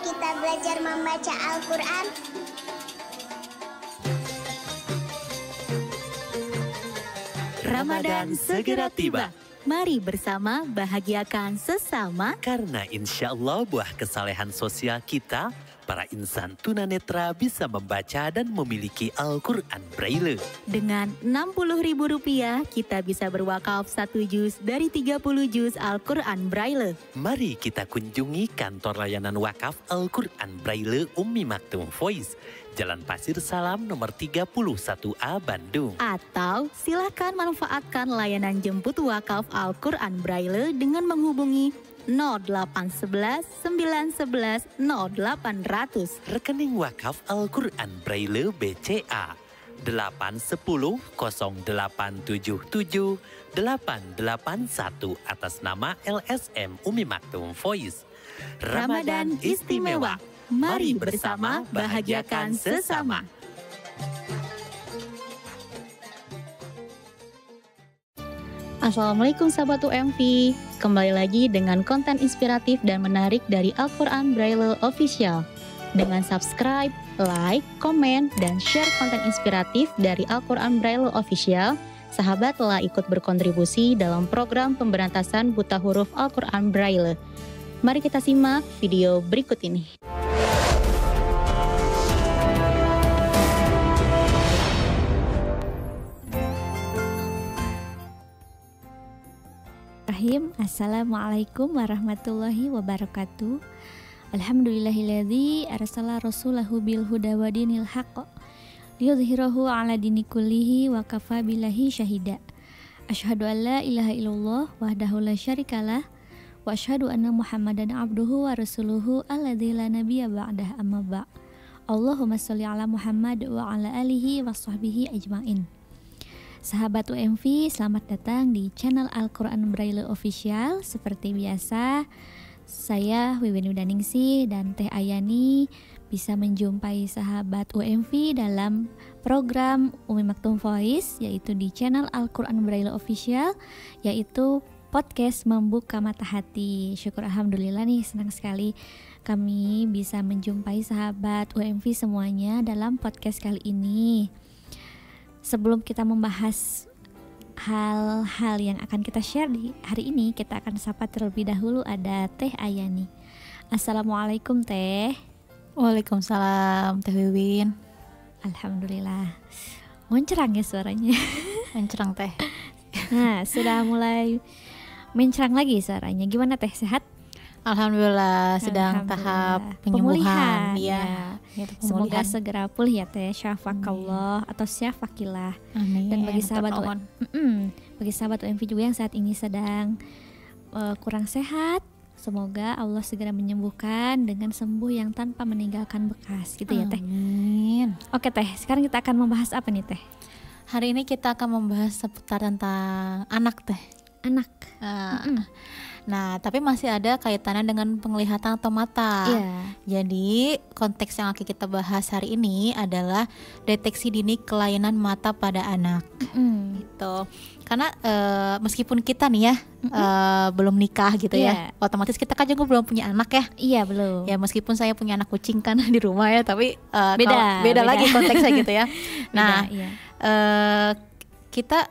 kita belajar membaca Al-Quran. Ramadan segera tiba. Mari bersama bahagiakan sesama. Karena insya Allah buah kesalehan sosial kita, para insan tunanetra bisa membaca dan memiliki Al-Quran Braille. Dengan Rp60.000 kita bisa berwakaf 1 juz dari 30 juz Al-Quran Braille. Mari kita kunjungi kantor layanan wakaf Al-Quran Braille Ummi Maktum Voice, Jalan Pasir Salam nomor 31A Bandung. Atau silakan manfaatkan layanan jemput wakaf Al-Quran Braille dengan menghubungi 0811 911 0800. Rekening wakaf Al-Quran Braille BCA 810 0877 881 atas nama LSM Ummi Maktum Voice. Ramadan istimewa. Mari bersama bahagiakan sesama. Assalamualaikum sahabat UMV. Kembali lagi dengan konten inspiratif dan menarik dari Al-Quran Braille Official. Dengan subscribe, like, komen, dan share konten inspiratif dari Al-Quran Braille Official, sahabat telah ikut berkontribusi dalam program pemberantasan buta huruf Al-Quran Braille. Mari kita simak video berikut ini. Assalamualaikum warahmatullahi wabarakatuh. Alhamdulillahilladzi arsala rasulahu bil huda wa dinil haqq liyudhhirahu ala dini kullihi wa kafa billahi syahida. Asyhadu an la ilaha illallah wahdahu la syarikalah wa asyhadu anna Muhammadan abduhu wa rasuluhu alladzi la nabiyya ba'dah amma ba'. Allahumma sholli ala Muhammad wa ala alihi wa sahbihi ajmain. Sahabat UMV, selamat datang di channel Al-Quran Braille Official. Seperti biasa, saya Wiwin Widaningsih dan Teh Ayani bisa menjumpai sahabat UMV dalam program Ummi Maktum Voice, yaitu di channel Al-Quran Braille Official, yaitu podcast Membuka Mata Hati. Syukur Alhamdulillah nih, senang sekali kami bisa menjumpai sahabat UMV semuanya dalam podcast kali ini. Sebelum kita membahas hal-hal yang akan kita share di hari ini, kita akan sapa terlebih dahulu ada Teh Ayani. Assalamualaikum Teh. Waalaikumsalam Teh Wiwin. Alhamdulillah. Mencerang ya suaranya. Mencerang Teh. Nah, sudah mulai mencerang lagi suaranya. Gimana Teh, sehat? Alhamdulillah, sedang tahap penyembuhan. Ya. Semoga segera pulih ya Teh. Syafakallah atau syafakillah. Amin. Dan bagi sahabat UMV juga yang saat ini sedang kurang sehat, semoga Allah segera menyembuhkan dengan sembuh yang tanpa meninggalkan bekas gitu ya Teh. Amin. Oke Teh, sekarang kita akan membahas apa nih Teh? Hari ini kita akan membahas seputar tentang anak Teh. Anak. Nah, tapi masih ada kaitannya dengan penglihatan atau mata. Jadi, konteks yang akan kita bahas hari ini adalah deteksi dini kelainan mata pada anak. Gitu. Karena meskipun kita nih ya belum nikah gitu ya, otomatis kita kan juga belum punya anak ya. Iya, belum. Ya meskipun saya punya anak kucing kan di rumah ya, tapi beda lagi konteksnya gitu ya. Nah, beda, iya. Kita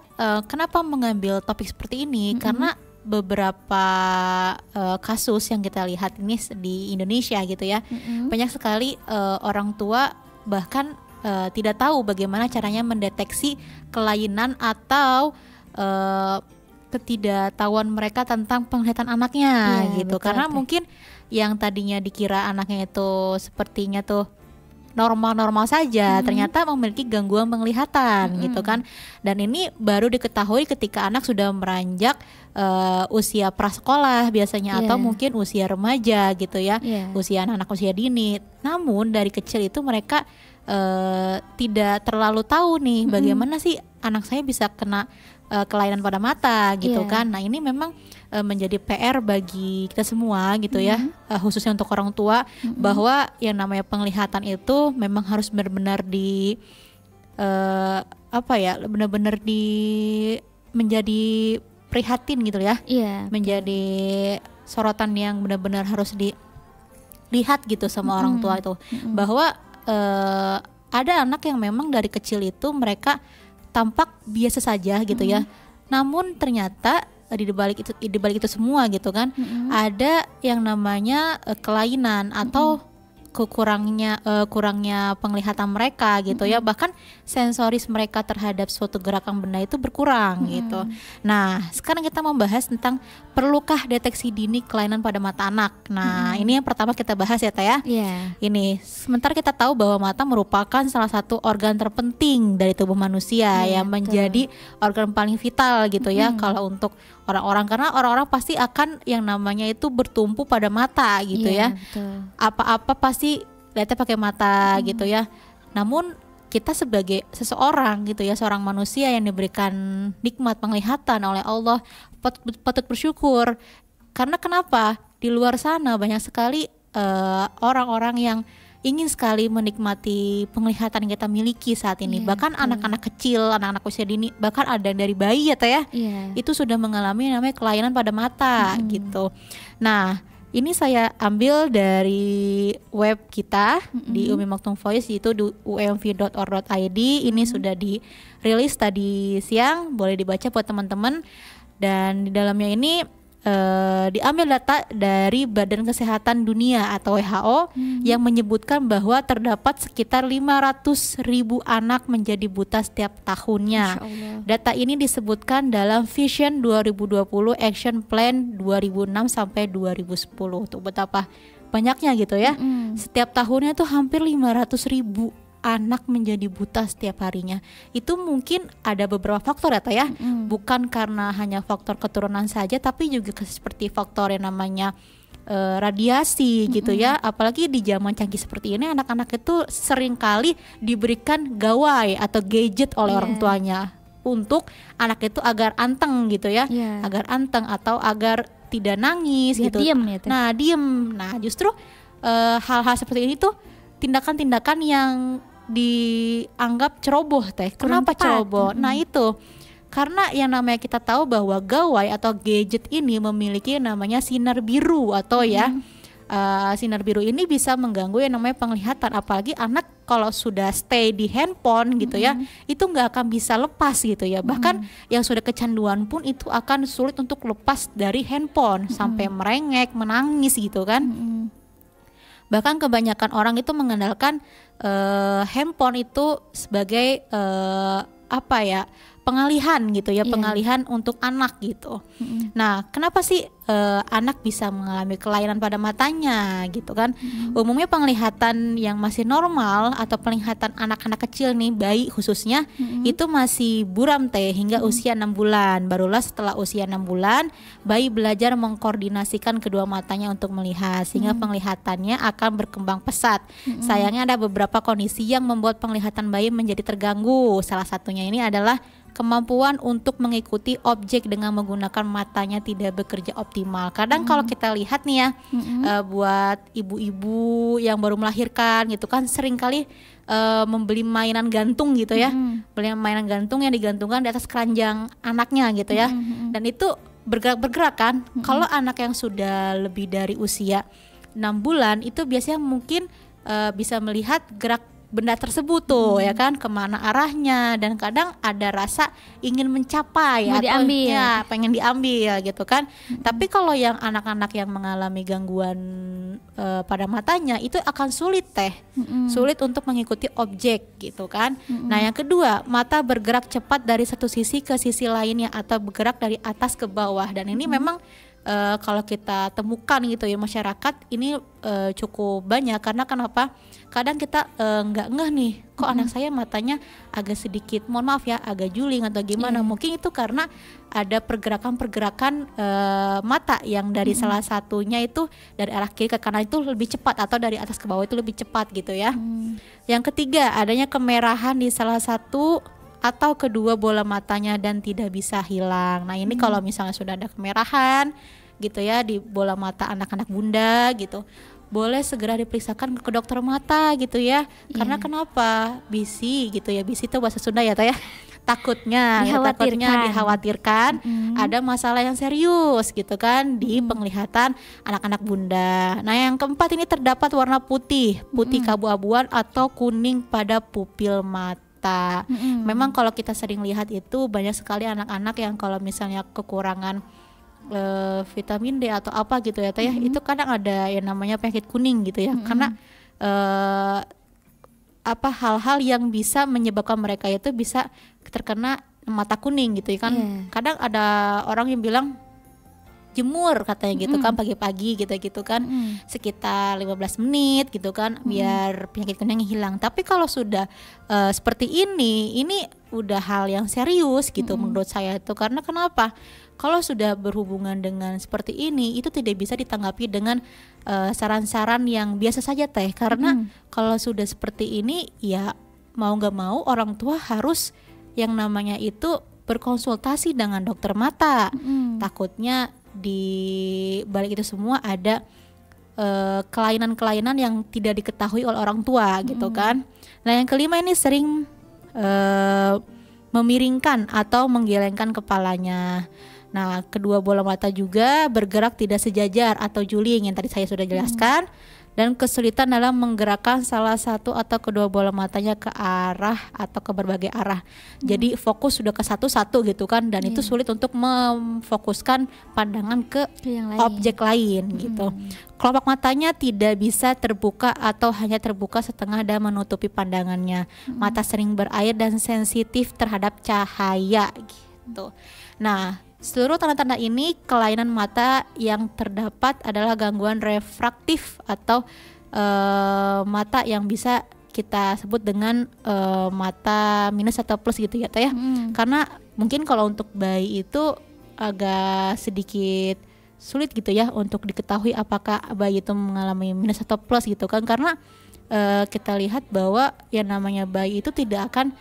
kenapa mengambil topik seperti ini? Karena beberapa kasus yang kita lihat ini di Indonesia gitu ya, banyak sekali orang tua bahkan tidak tahu bagaimana caranya mendeteksi kelainan atau ketidaktahuan mereka tentang penglihatan anaknya gitu. Karena mungkin yang tadinya dikira anaknya itu sepertinya tuh normal-normal saja, ternyata memiliki gangguan penglihatan gitu kan. Dan ini baru diketahui ketika anak sudah meranjak usia prasekolah biasanya, atau mungkin usia remaja gitu ya, usia anak usia dini. Namun dari kecil itu mereka tidak terlalu tahu nih bagaimana sih anak saya bisa kena kelainan pada mata gitu kan. Nah, ini memang menjadi PR bagi kita semua gitu ya, khususnya untuk orang tua, bahwa yang namanya penglihatan itu memang harus benar-benar benar-benar menjadi prihatin gitu ya, menjadi sorotan yang benar-benar harus lihat gitu sama orang tua itu bahwa ada anak yang memang dari kecil itu mereka tampak biasa saja gitu ya, namun ternyata di balik itu semua gitu kan, ada yang namanya kelainan atau kurangnya penglihatan mereka gitu ya, bahkan sensoris mereka terhadap suatu gerakan benda itu berkurang gitu. Nah, sekarang kita membahas tentang perlukah deteksi dini kelainan pada mata anak. Nah, ini yang pertama kita bahas ya Teh ya. Ini sementara kita tahu bahwa mata merupakan salah satu organ terpenting dari tubuh manusia yang menjadi organ paling vital gitu ya kalau untuk orang-orang, karena orang-orang pasti akan yang namanya itu bertumpu pada mata gitu ya. Apa-apa pasti lihatnya pakai mata gitu ya. Namun kita sebagai seseorang gitu ya, seorang manusia yang diberikan nikmat penglihatan oleh Allah, patut bersyukur. Karena kenapa? Di luar sana banyak sekali orang-orang yang ingin sekali menikmati penglihatan yang kita miliki saat ini. Bahkan anak-anak kecil, anak-anak usia dini, bahkan ada dari bayi ya Teh ya, itu sudah mengalami namanya kelainan pada mata gitu. Nah, ini saya ambil dari web kita di Umi Maktoum Voice, yaitu di umv.or.id. Ini sudah dirilis tadi siang, boleh dibaca buat teman-teman. Dan di dalamnya ini diambil data dari Badan Kesehatan Dunia atau WHO yang menyebutkan bahwa terdapat sekitar 500.000 anak menjadi buta setiap tahunnya. Data ini disebutkan dalam Vision 2020 Action Plan 2006 sampai 2010. Tuh betapa banyaknya gitu ya. Setiap tahunnya tuh hampir 500.000 anak menjadi buta setiap harinya. Itu mungkin ada beberapa faktor ya Teh ya, bukan karena hanya faktor keturunan saja, tapi juga seperti faktor yang namanya radiasi gitu ya. Apalagi di zaman canggih seperti ini, anak-anak itu seringkali diberikan gawai atau gadget oleh orang tuanya untuk anak itu agar anteng gitu ya, agar anteng atau agar tidak nangis gitu. Diem ya Teh. Diem. Nah, justru hal-hal seperti ini tuh tindakan-tindakan yang dianggap ceroboh Teh. Kenapa ceroboh? Nah itu karena yang namanya kita tahu bahwa gawai atau gadget ini memiliki namanya sinar biru atau sinar biru ini bisa mengganggu yang namanya penglihatan. Apalagi anak kalau sudah stay di handphone gitu ya, itu nggak akan bisa lepas gitu ya. Bahkan yang sudah kecanduan pun itu akan sulit untuk lepas dari handphone sampai merengek, menangis gitu kan. Bahkan kebanyakan orang itu mengandalkan handphone itu sebagai pengalihan gitu ya, pengalihan untuk anak gitu. Nah, kenapa sih anak bisa mengalami kelainan pada matanya gitu kan? Umumnya penglihatan yang masih normal atau penglihatan anak-anak kecil nih, bayi khususnya, itu masih buram Teh hingga usia 6 bulan. Barulah setelah usia 6 bulan bayi belajar mengkoordinasikan kedua matanya untuk melihat, sehingga penglihatannya akan berkembang pesat. Sayangnya ada beberapa kondisi yang membuat penglihatan bayi menjadi terganggu. Salah satunya ini adalah kemampuan untuk mengikuti objek dengan menggunakan matanya tidak bekerja optimal. Kadang kalau kita lihat nih ya, buat ibu-ibu yang baru melahirkan gitu kan, seringkali membeli mainan gantung gitu ya, beli mainan gantung yang digantungkan di atas keranjang anaknya gitu ya, dan itu bergerak-bergerak kan. Kalau anak yang sudah lebih dari usia 6 bulan itu biasanya mungkin bisa melihat gerak benda tersebut tuh ya kan, kemana arahnya, dan kadang ada rasa ingin mencapai atau ya pengen diambil gitu kan. Tapi kalau yang anak-anak yang mengalami gangguan pada matanya itu akan sulit Teh, sulit untuk mengikuti objek gitu kan. Nah yang kedua, mata bergerak cepat dari satu sisi ke sisi lainnya atau bergerak dari atas ke bawah, dan ini memang kalau kita temukan gitu ya masyarakat ini cukup banyak. Karena kenapa? Kadang kita nggak ngeh nih, kok anak saya matanya agak sedikit, mohon maaf ya, agak juling atau gimana. Mungkin itu karena ada pergerakan-pergerakan mata yang dari salah satunya itu dari arah kiri ke kanan itu lebih cepat, atau dari atas ke bawah itu lebih cepat gitu ya. Yang ketiga, adanya kemerahan di salah satu atau kedua bola matanya dan tidak bisa hilang. Nah ini kalau misalnya sudah ada kemerahan gitu ya di bola mata anak-anak bunda gitu, boleh segera diperiksakan ke dokter mata gitu ya. Karena kenapa? Bisi gitu ya, bisi itu bahasa Sunda ya Teh ya. takutnya dikhawatirkan ada masalah yang serius gitu kan di penglihatan anak-anak bunda. Nah, yang keempat ini terdapat warna putih keabu-abuan atau kuning pada pupil mata. Memang kalau kita sering lihat itu banyak sekali anak-anak yang kalau misalnya kekurangan vitamin D atau apa gitu ya Teh ya, itu kadang ada yang namanya penyakit kuning gitu ya, karena hal-hal yang bisa menyebabkan mereka itu bisa terkena mata kuning gitu ya kan. Kadang ada orang yang bilang jemur katanya gitu kan pagi-pagi gitu kan, sekitar 15 menit gitu kan biar penyakit kuningnya hilang. Tapi kalau sudah seperti ini udah hal yang serius gitu menurut saya itu. Karena kenapa? Kalau sudah berhubungan dengan seperti ini itu tidak bisa ditanggapi dengan saran-saran yang biasa saja Teh. Karena kalau sudah seperti ini ya mau gak mau orang tua harus yang namanya itu berkonsultasi dengan dokter mata. Takutnya di balik itu semua ada kelainan-kelainan yang tidak diketahui oleh orang tua gitu kan. Nah, yang kelima ini sering memiringkan atau menggelengkan kepalanya. Nah, kedua bola mata juga bergerak tidak sejajar atau juling yang tadi saya sudah jelaskan, dan kesulitan dalam menggerakkan salah satu atau kedua bola matanya ke arah atau ke berbagai arah. Jadi fokus sudah ke satu-satu gitu kan, dan itu sulit untuk memfokuskan pandangan ke yang lain. Objek lain gitu. Kelopak matanya tidak bisa terbuka atau hanya terbuka setengah dan menutupi pandangannya. Mata sering berair dan sensitif terhadap cahaya gitu. Nah, seluruh tanda-tanda ini kelainan mata yang terdapat adalah gangguan refraktif atau mata yang bisa kita sebut dengan mata minus atau plus gitu ya Teh ya. Karena mungkin kalau untuk bayi itu agak sedikit sulit gitu ya untuk diketahui apakah bayi itu mengalami minus atau plus gitu kan. Karena kita lihat bahwa yang namanya bayi itu tidak akan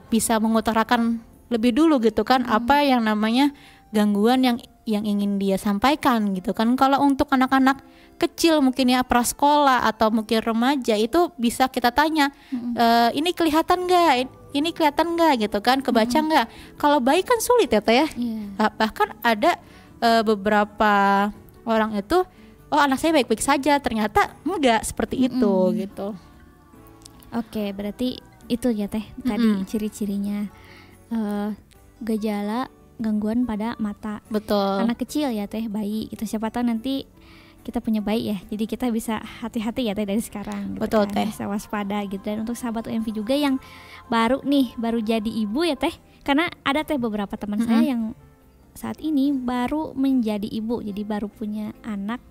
bisa mengutarakan lebih dulu gitu kan apa yang namanya gangguan yang ingin dia sampaikan gitu kan. Kalau untuk anak-anak kecil mungkin ya prasekolah atau mungkin remaja itu bisa kita tanya ini kelihatan nggak gitu kan, kebaca nggak. Kalau bayi kan sulit ya Teh ya. Bahkan ada beberapa orang itu anak saya baik-baik saja, ternyata enggak seperti itu gitu. Oke, berarti itu ya Teh tadi ciri-cirinya gejala gangguan pada mata. Betul. Anak kecil ya Teh, bayi itu siapa tahu nanti kita punya bayi ya, jadi kita bisa hati-hati ya Teh dari sekarang gitu. Betul kan? Teh, bisa waspada gitu. Dan untuk sahabat UMV juga yang baru jadi ibu ya Teh, karena ada Teh beberapa teman saya yang saat ini baru menjadi ibu, jadi baru punya anak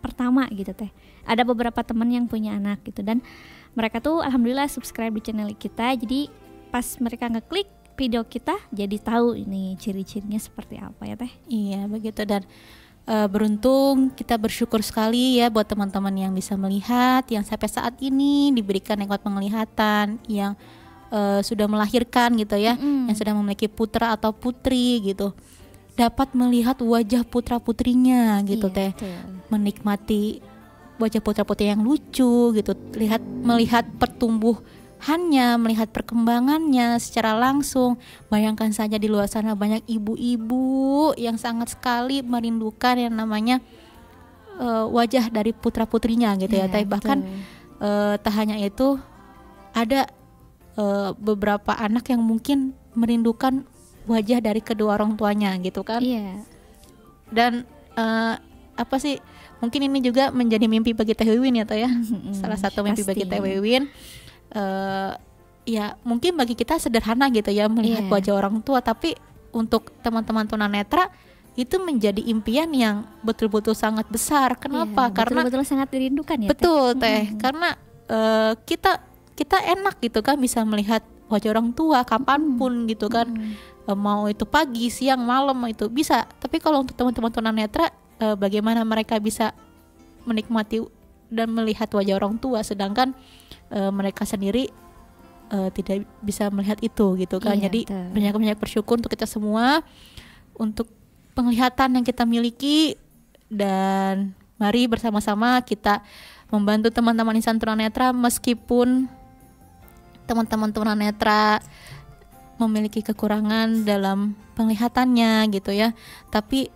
pertama gitu Teh. Ada beberapa teman yang punya anak gitu, dan mereka tuh alhamdulillah subscribe di channel kita, jadi pas mereka ngeklik video kita jadi tahu ini ciri-cirinya seperti apa ya Teh. Iya begitu, dan beruntung kita bersyukur sekali ya buat teman-teman yang bisa melihat, yang sampai saat ini diberikan nikmat penglihatan, yang sudah melahirkan gitu ya, yang sudah memiliki putra atau putri gitu, dapat melihat wajah putra-putrinya gitu Teh. Menikmati wajah putra-putri yang lucu gitu, melihat pertumbuhannya, melihat perkembangannya secara langsung. Bayangkan saja di luar sana banyak ibu-ibu yang sangat sekali merindukan yang namanya wajah dari putra-putrinya gitu ya Teh. Bahkan tak hanya itu, ada beberapa anak yang mungkin merindukan wajah dari kedua orang tuanya gitu kan. Dan mungkin ini juga menjadi mimpi bagi Teh Wiwin ya Teh ya. Salah satu mimpi bagi Teh Wiwin. Ya mungkin bagi kita sederhana gitu ya melihat wajah orang tua, tapi untuk teman-teman tunanetra itu menjadi impian yang betul-betul sangat besar. Kenapa? Karena betul-betul sangat dirindukan ya betul Teh. Karena kita enak gitu kan bisa melihat wajah orang tua kapanpun gitu kan. Mau itu pagi, siang, malam itu bisa. Tapi kalau untuk teman-teman tunanetra, bagaimana mereka bisa menikmati dan melihat wajah orang tua, sedangkan mereka sendiri tidak bisa melihat itu gitu kan. Jadi banyak bersyukur untuk kita semua, untuk penglihatan yang kita miliki, dan mari bersama-sama kita membantu teman-teman insan tunanetra, meskipun teman-teman tunanetra memiliki kekurangan dalam penglihatannya gitu ya. Tapi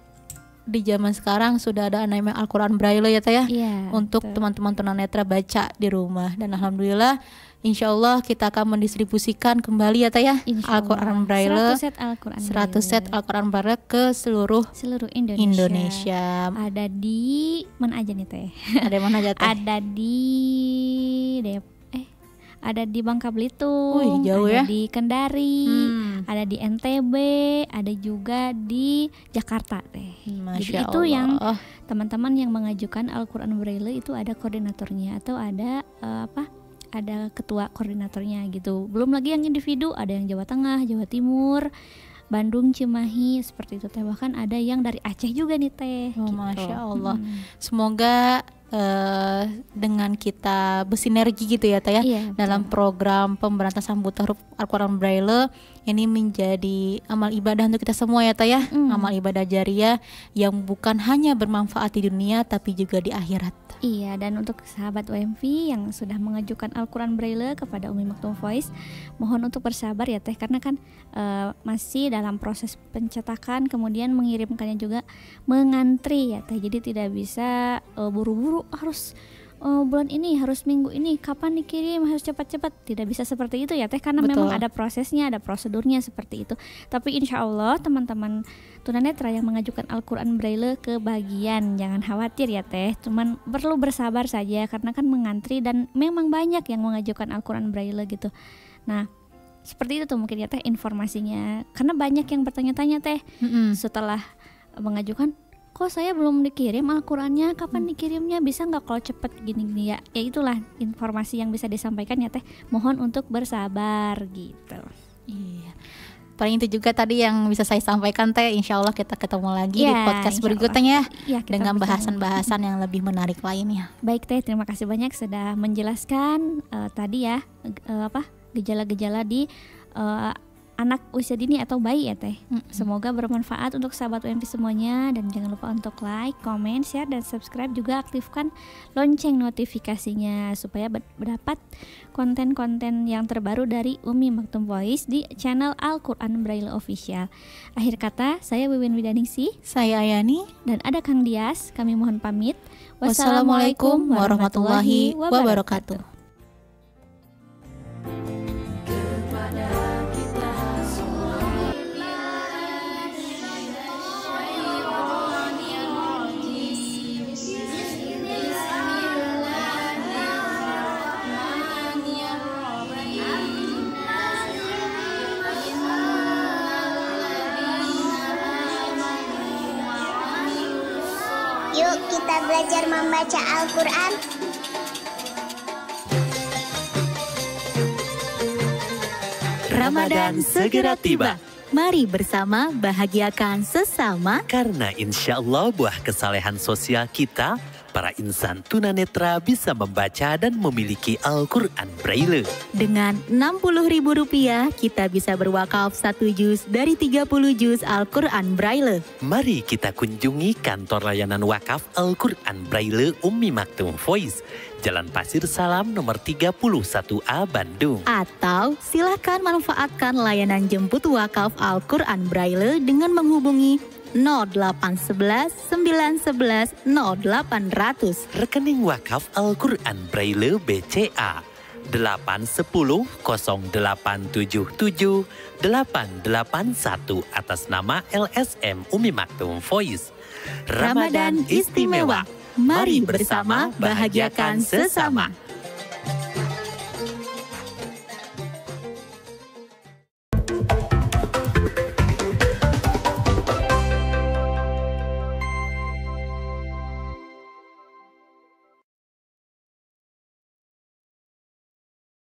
di zaman sekarang sudah ada namanya Al-Quran Braille ya Teh ya, untuk teman-teman tunanetra baca di rumah. Dan alhamdulillah insya Allah kita akan mendistribusikan kembali ya Teh ya Al-Quran Braille, 100 set Al-Quran Braille ke seluruh Indonesia. Ada di mana aja nih Teh? Ada mana aja Teh? Ada di Bangka Belitung, jauh ada ya? di Kendari, ada di NTB, ada juga di Jakarta Teh. Jadi itu yang teman-teman yang mengajukan Al-Quran Braille itu ada koordinatornya atau ada ada ketua koordinatornya gitu. Belum lagi yang individu, ada yang Jawa Tengah, Jawa Timur, Bandung, Cimahi, seperti itu Teh. Bahkan ada yang dari Aceh juga nih Teh. Gitu. Masya Allah. Semoga dengan kita bersinergi gitu ya Teh ya, dalam program pemberantasan buta huruf Al-Quran Braille ini menjadi amal ibadah untuk kita semua ya Teh ya. Amal ibadah jariah yang bukan hanya bermanfaat di dunia tapi juga di akhirat. Iya, dan untuk sahabat UMV yang sudah mengajukan Al-Quran Braille kepada Umi Maktum Voice, mohon untuk bersabar ya Teh, karena kan masih dalam proses pencetakan, kemudian mengirimkannya juga mengantri ya Teh. Jadi tidak bisa buru-buru harus bulan ini, harus minggu ini, kapan dikirim, harus cepat-cepat. Tidak bisa seperti itu ya Teh, karena memang ada prosesnya, ada prosedurnya seperti itu. Tapi insya Allah teman-teman tunanetra yang mengajukan Al-Quran Braille kebagian, jangan khawatir ya Teh, cuman perlu bersabar saja karena kan mengantri dan memang banyak yang mengajukan Al-Quran Braille gitu. Nah seperti itu tuh mungkin ya Teh informasinya, karena banyak yang bertanya-tanya Teh setelah mengajukan, kok saya belum dikirim Al-Qurannya, kapan dikirimnya, bisa nggak kalau cepet gini-gini ya. Ya itulah informasi yang bisa disampaikan ya Teh, mohon untuk bersabar gitu. Iya, paling itu juga tadi yang bisa saya sampaikan Teh. Insya Allah kita ketemu lagi di podcast berikutnya ya, dengan bahasan-bahasan yang lebih menarik lainnya. Baik Teh, terima kasih banyak sudah menjelaskan tadi ya gejala-gejala di anak usia dini atau bayi ya Teh. Semoga bermanfaat untuk sahabat UMV semuanya, dan jangan lupa untuk like, comment, share, dan subscribe, juga aktifkan lonceng notifikasinya supaya mendapat konten-konten yang terbaru dari Umi Maktum Voice di channel Al-Quran Braille Official. Akhir kata, saya Wiwin Widaningsih, saya Ayani, dan ada Kang Dias. Kami mohon pamit. Wassalamualaikum warahmatullahi wabarakatuh. Yuk kita belajar membaca Al-Quran. Ramadan segera tiba. Mari bersama bahagiakan sesama, Karena insya Allah buah kesalehan sosial kita, para insan tunanetra bisa membaca dan memiliki Al-Quran Braille. Dengan Rp60.000 kita bisa berwakaf 1 juz dari 30 juz Al-Quran Braille. Mari kita kunjungi kantor layanan wakaf Al-Quran Braille Ummi Maktum Voice, Jalan Pasir Salam nomor 31A Bandung. Atau silakan manfaatkan layanan jemput wakaf Al-Quran Braille dengan menghubungi 0811 911 0800. Rekening wakaf Al-Quran Braille BCA 810 0877 881 atas nama LSM Ummi Maktum Voice. Ramadan istimewa. Mari bersama bahagiakan sesama.